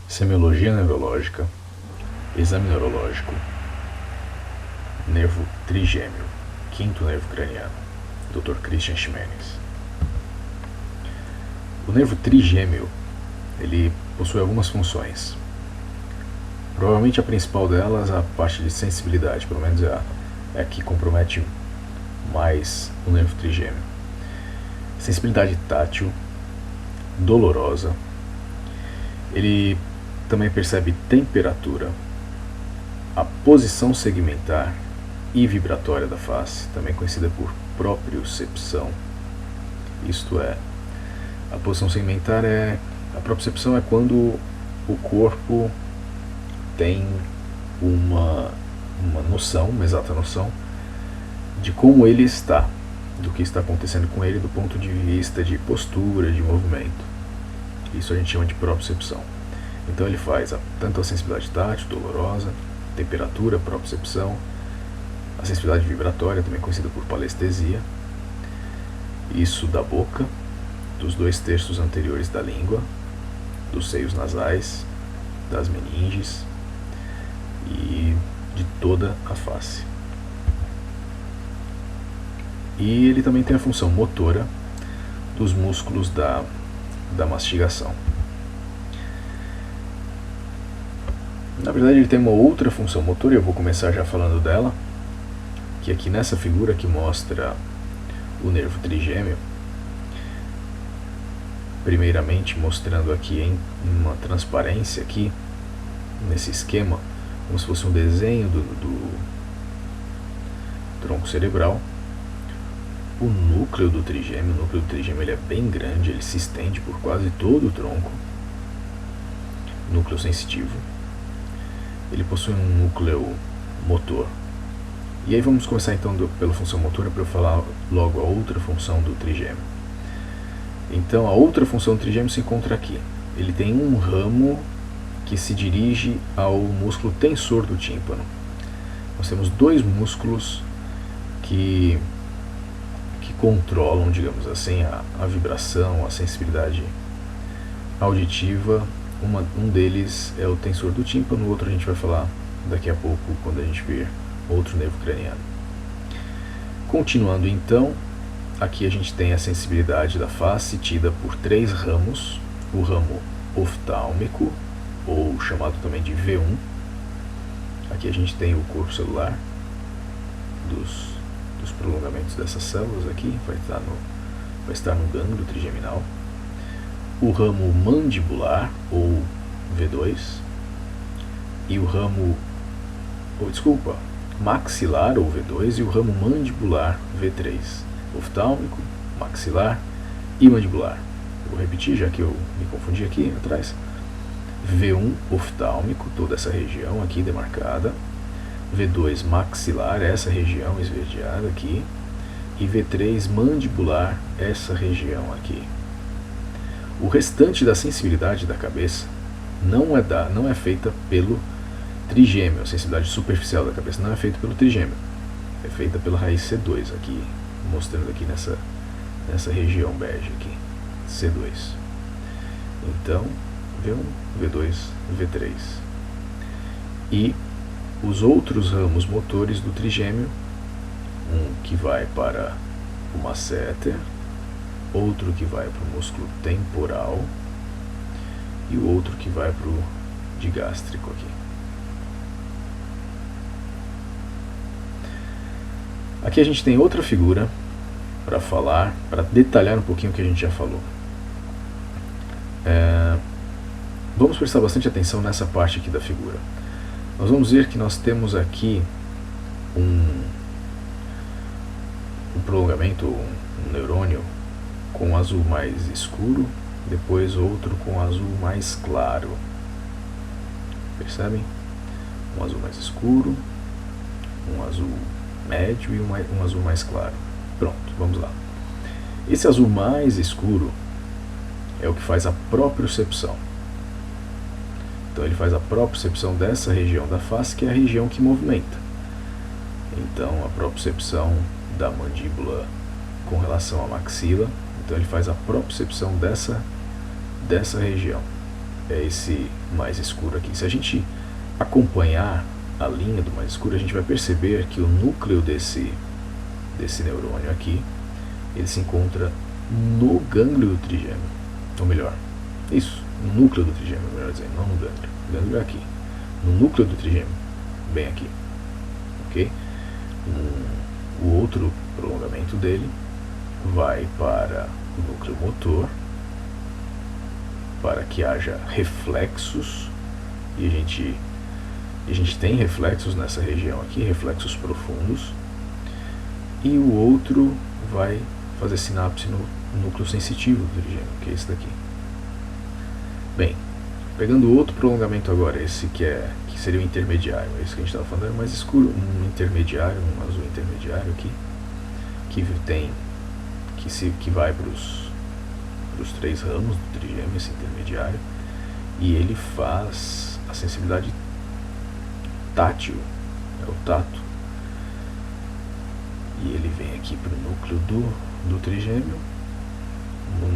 Semiologia neurológica, exame neurológico, nervo trigêmeo, quinto nervo craniano, Dr. Christian Ximenes. O nervo trigêmeo, ele possui algumas funções. Provavelmente a principal delas é a parte de sensibilidade, pelo menos é a que compromete mais o nervo trigêmeo. Sensibilidade tátil, dolorosa. Ele também percebe temperatura, a posição segmentar e vibratória da face, também conhecida por propriocepção. Isto é, a posição segmentar a propriocepção é quando o corpo tem uma noção, uma exata noção de como ele está, do que está acontecendo com ele do ponto de vista de postura, de movimento. Isso a gente chama de propriocepção. Então ele faz tanto a sensibilidade tátil, dolorosa, temperatura, propriocepção, a sensibilidade vibratória, também conhecida por palestesia, isso da boca, dos 2/3 anteriores da língua, dos seios nasais, das meninges e de toda a face. E ele também tem a função motora dos músculos da mastigação. Na verdade ele tem uma outra função motora, e eu vou começar já falando dela, que aqui nessa figura que mostra o nervo trigêmeo, primeiramente mostrando aqui em uma transparência aqui, nesse esquema, como se fosse um desenho do tronco cerebral. O núcleo do trigêmeo ele é bem grande, ele se estende por quase todo o tronco, núcleo sensitivo. Ele possui um núcleo motor. E aí vamos começar então pela função motora, para eu falar logo a outra função do trigêmeo. Então a outra função do trigêmeo se encontra aqui. Ele tem um ramo que se dirige ao músculo tensor do tímpano. Nós temos dois músculos que controlam, digamos assim, a vibração, a sensibilidade auditiva. Um deles é o tensor do tímpano, o outro a gente vai falar daqui a pouco quando a gente ver outro nervo craniano. Continuando então, aqui a gente tem a sensibilidade da face tida por 3 ramos, o ramo oftálmico, ou chamado também de V1. Aqui a gente tem o corpo celular dos prolongamentos dessas células aqui, vai estar no gânglio trigeminal. O ramo mandibular, ou V2, e o ramo, maxilar, ou V2, e o ramo mandibular, V3. Oftálmico, maxilar e mandibular. Eu vou repetir, já que eu me confundi aqui atrás. V1 oftálmico, toda essa região aqui demarcada. V2 maxilar, essa região esverdeada aqui. E V3 mandibular, essa região aqui. O restante da sensibilidade da cabeça não é feita pelo trigêmeo. A sensibilidade superficial da cabeça não é feita pelo trigêmeo. É feita pela raiz C2 aqui, mostrando aqui nessa região bege aqui, C2. Então, V1, V2, V3. E os outros ramos motores do trigêmeo, um que vai para o masseter, outro que vai para o músculo temporal e o outro que vai para o digástrico aqui. Aqui a gente tem outra figura para detalhar um pouquinho o que a gente já falou. Vamos prestar bastante atenção nessa parte aqui da figura. Nós vamos ver que nós temos aqui um prolongamento, um neurônio com azul mais escuro, depois outro com azul mais claro. Percebem? Um azul mais escuro, um azul médio e um azul mais claro. Pronto, vamos lá. Esse azul mais escuro é o que faz a propriocepção. Então ele faz a propriocepção dessa região da face, que é a região que movimenta. Então a propriocepção da mandíbula com relação à maxila, então ele faz a propriocepção dessa região. é esse mais escuro aqui. Se a gente acompanhar a linha do mais escuro, a gente vai perceber que o núcleo desse neurônio aqui, ele se encontra no gânglio do trigêmeo, ou melhor, isso, no núcleo do trigêmeo, melhor dizendo, não no gânglio. O gânglio é aqui, no núcleo do trigêmeo, bem aqui, ok? O outro prolongamento dele vai para o núcleo motor, para que haja reflexos, e a gente tem reflexos nessa região aqui, reflexos profundos, e o outro vai fazer sinapse no núcleo sensitivo do trigêmeo, que é esse daqui. Bem, pegando outro prolongamento agora, esse que seria o intermediário, esse que a gente estava falando, é mais escuro, um intermediário, um azul intermediário aqui, que vai para os 3 ramos do trigêmeo, esse intermediário, e ele faz a sensibilidade tátil, é o tato, e ele vem aqui para o núcleo do trigêmeo,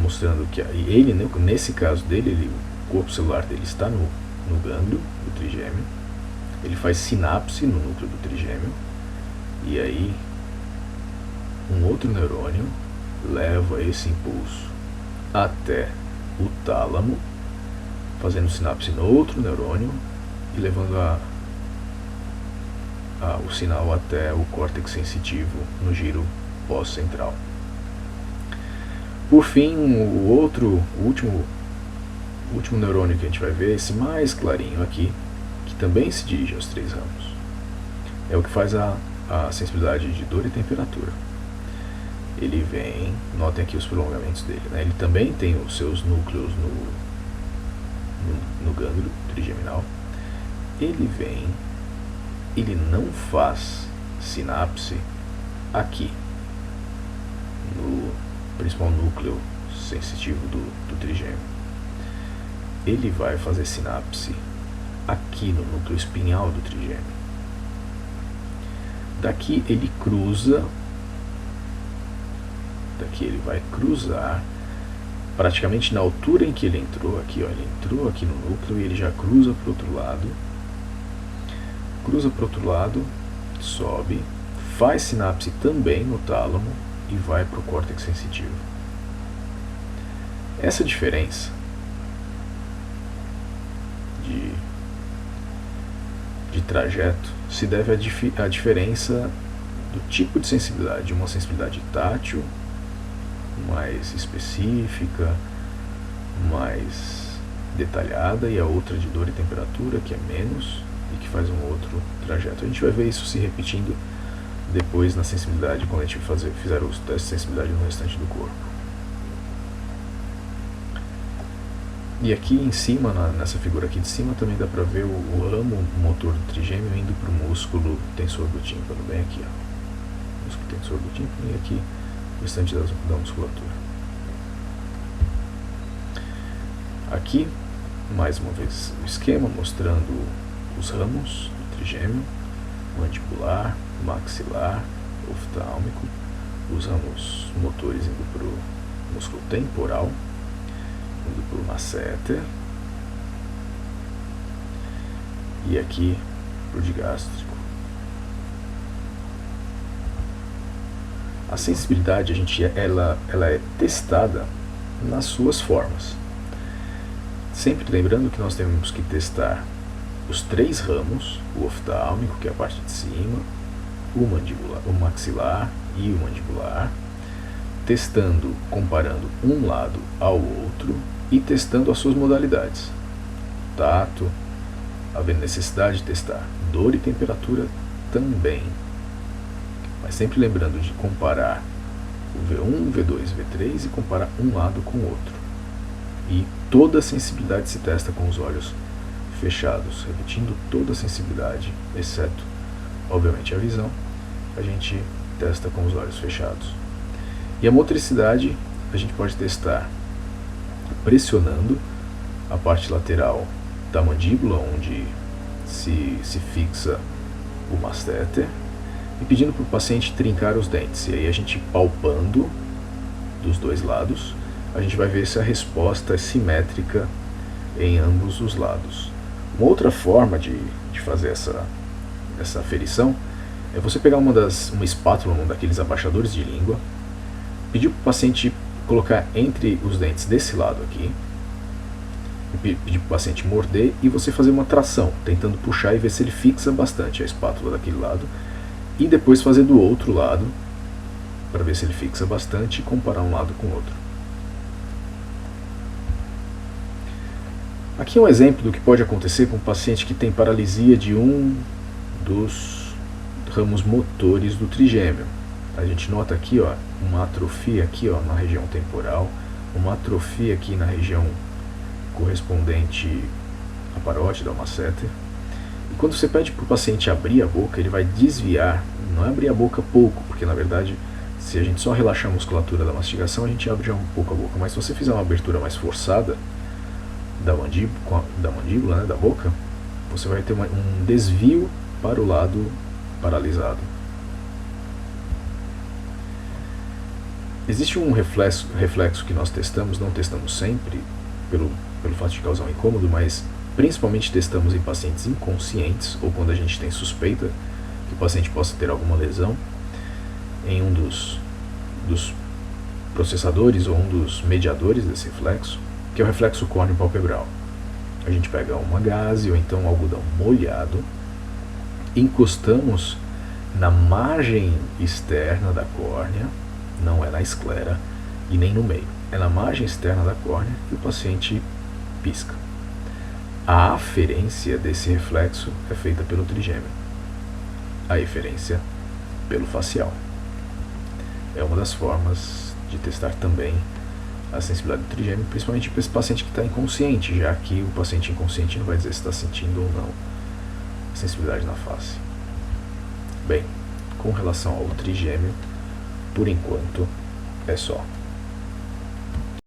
mostrando que ele, nesse caso dele, o corpo celular dele está no gânglio do trigêmeo, ele faz sinapse no núcleo do trigêmeo, e aí um outro neurônio leva esse impulso até o tálamo, fazendo sinapse no outro neurônio e levando o sinal até o córtex sensitivo no giro pós-central. Por fim, o último neurônio que a gente vai ver, esse mais clarinho aqui, que também se dirige aos 3 ramos, é o que faz a sensibilidade de dor e temperatura. Ele vem, notem aqui os prolongamentos dele, né? Ele também tem os seus núcleos no gânglio trigeminal. Ele não faz sinapse aqui, no principal núcleo sensitivo do trigêmeo. Ele vai fazer sinapse aqui no núcleo espinhal do trigêmeo. Daqui ele vai cruzar praticamente na altura em que ele entrou aqui, ó, ele entrou aqui no núcleo e ele já cruza para o outro lado, sobe, faz sinapse também no tálamo e vai para o córtex sensitivo. Essa diferença de trajeto se deve à diferença do tipo de sensibilidade, uma sensibilidade tátil mais específica, mais detalhada, e a outra de dor e temperatura, que é menos e que faz um outro trajeto. A gente vai ver isso se repetindo depois na sensibilidade, quando a gente fizer os testes de sensibilidade no restante do corpo. E aqui em cima, nessa figura aqui de cima, também dá para ver o ramo motor do trigêmeo indo para o músculo tensor do tímpano, bem aqui, ó. Músculo tensor do tímpano, e aqui o restante da musculatura. Aqui, mais uma vez, o esquema mostrando os ramos do trigêmeo: mandibular, maxilar, oftálmico, os ramos motores indo para o músculo temporal, indo para o masseter, e aqui para o digástrico. A sensibilidade, ela é testada nas suas formas. Sempre lembrando que nós temos que testar os 3 ramos, o oftálmico, que é a parte de cima, o mandibular, o maxilar e o mandibular, testando, comparando um lado ao outro e testando as suas modalidades. Tato, havendo necessidade de testar dor e temperatura também. Mas sempre lembrando de comparar o V1, V2, V3 e comparar um lado com o outro. E toda a sensibilidade se testa com os olhos fechados, repetindo toda a sensibilidade, exceto, obviamente, a visão, a gente testa com os olhos fechados. E a motricidade a gente pode testar pressionando a parte lateral da mandíbula, onde se fixa o masseter, e pedindo para o paciente trincar os dentes. E aí a gente, palpando dos 2 lados, a gente vai ver se a resposta é simétrica em ambos os lados. Uma outra forma de fazer essa aferição é você pegar uma espátula, um daqueles abaixadores de língua, pedir para o paciente colocar entre os dentes desse lado aqui, pedir para o paciente morder e você fazer uma tração, tentando puxar e ver se ele fixa bastante a espátula daquele lado, e depois fazer do outro lado, para ver se ele fixa bastante e comparar um lado com o outro. Aqui é um exemplo do que pode acontecer com um paciente que tem paralisia de um dos ramos motores do trigêmeo. A gente nota aqui, ó, uma atrofia aqui, ó, na região temporal, uma atrofia aqui na região correspondente à parótida, ao masseter. E quando você pede para o paciente abrir a boca, ele vai desviar, não é abrir a boca pouco, porque na verdade, se a gente só relaxar a musculatura da mastigação, a gente abre já um pouco a boca. Mas se você fizer uma abertura mais forçada da mandíbula, né, da boca, você vai ter um desvio para o lado paralisado. Existe um reflexo que nós testamos, não testamos sempre, pelo fato de causar um incômodo, mas principalmente testamos em pacientes inconscientes, ou quando a gente tem suspeita que o paciente possa ter alguma lesão em um dos processadores ou um dos mediadores desse reflexo, que é o reflexo córneo-palpebral. A gente pega uma gaze ou então um algodão molhado, encostamos na margem externa da córnea, não é na esclera e nem no meio, é na margem externa da córnea, e o paciente pisca. A aferência desse reflexo é feita pelo trigêmeo, a eferência pelo facial. É uma das formas de testar também a sensibilidade do trigêmeo, principalmente para esse paciente que está inconsciente, já que o paciente inconsciente não vai dizer se está sentindo ou não a sensibilidade na face. Bem, com relação ao trigêmeo, por enquanto é só.